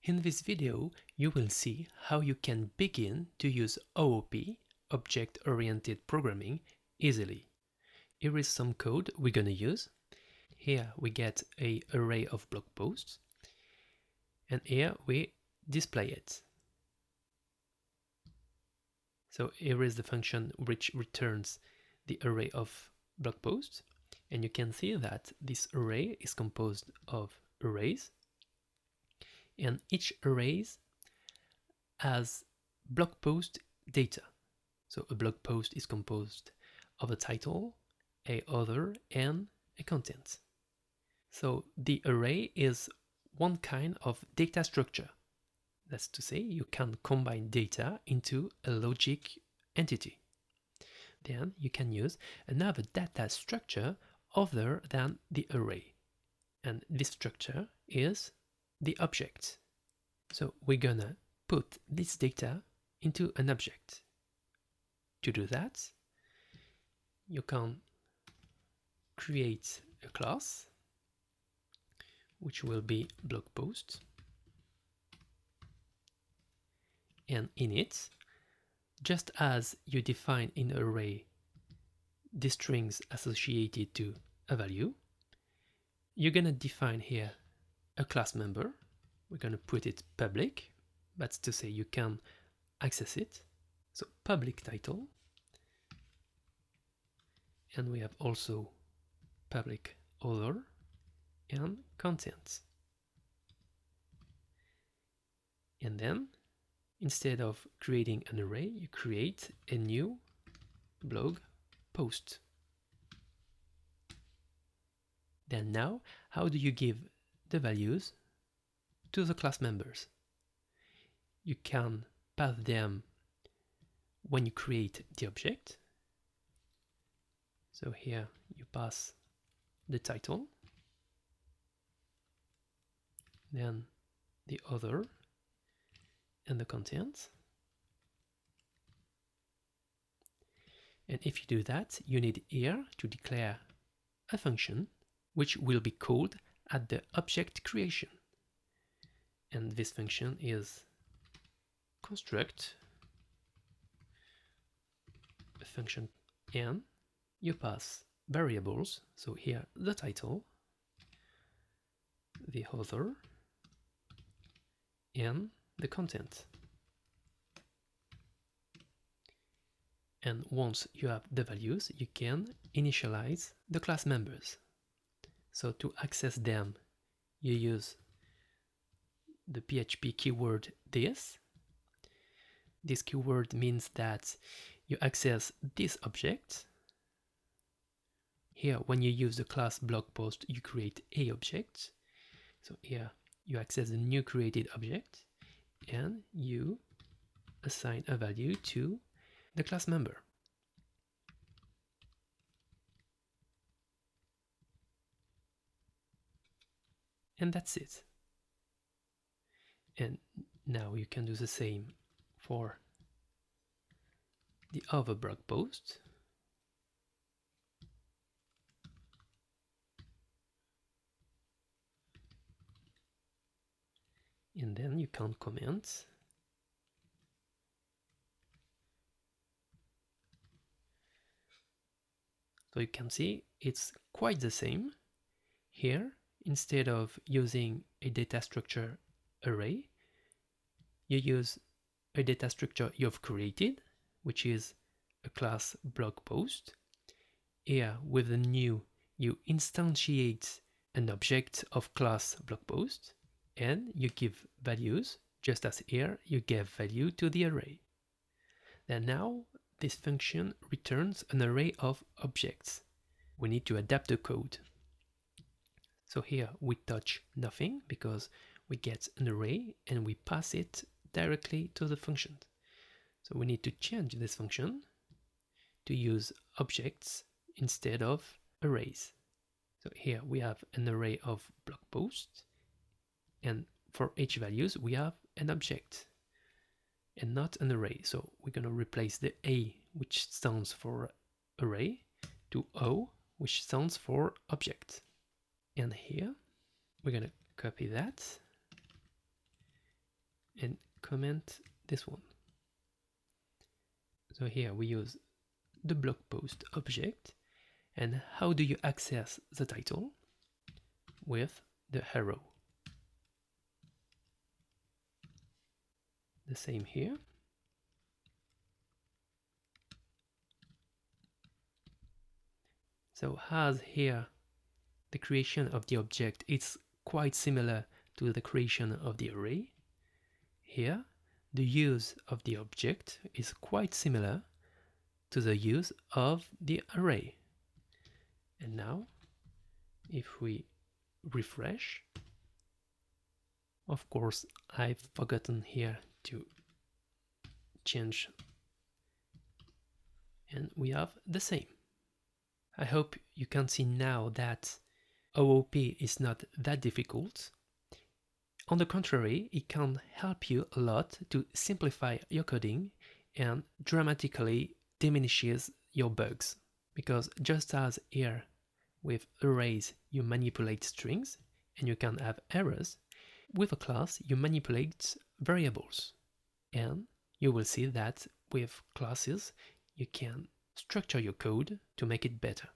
In this video, you will see how you can begin to use OOP, Object-Oriented Programming, easily. Here is some code we're gonna use. Here we get an array of blog posts, and here we display it. So here is the function which returns the array of blog posts, and you can see that this array is composed of arrays, and each array has blog post data. So a blog post is composed of a title, a author, and a content. So the array is one kind of data structure. That's to say, you can combine data into a logic entity. Then you can use another data structure other than the array. And this structure is the object. So we're gonna put this data into an object. To do that, you can create a class which will be blog post, and in it, just as you define in array the strings associated to a value, you're gonna define here a class member. We're gonna put it public, that's to say you can access it. So public title, and we have also public author and content. And then instead of creating an array, you create a new blog post. Then now, how do you give the values to the class members? You can pass them when you create the object. So here you pass the title, then the author and the content. And if you do that, you need here to declare a function which will be called at the object creation. And this function is construct a function, and you pass variables. So here the title, the author, and the content. And once you have the values, you can initialize the class members. So to access them, you use the PHP keyword this. This keyword means that you access this object. Here, when you use the class blog post, you create a object. So here you access the new created object, and you assign a value to the class member. And that's it. And now you can do the same for the other blog post. And then you can comment. So you can see it's quite the same. Here, instead of using a data structure array, you use a data structure you've created, which is a class blog post. Here, with the new, you instantiate an object of class blog post, and you give values, just as here you gave value to the array. Then now this function returns an array of objects. We need to adapt the code. So here we touch nothing because we get an array and we pass it directly to the function. So we need to change this function to use objects instead of arrays. So here we have an array of blog posts, and for each values we have an object and not an array. So we're going to replace the A, which stands for array, to O, which stands for object. And here we're going to copy that and comment this one. So here we use the blog post object. And how do you access the title? With the arrow. The same here. So as here the creation of the object is quite similar to the creation of the array, here the use of the object is quite similar to the use of the array. And now if we refresh, of course I've forgotten here to change, and we have the same. I hope you can see now that OOP is not that difficult. On the contrary, it can help you a lot to simplify your coding and dramatically diminishes your bugs. Because just as here with arrays you manipulate strings and you can have errors, with a class you manipulate variables. And you will see that with classes you can structure your code to make it better.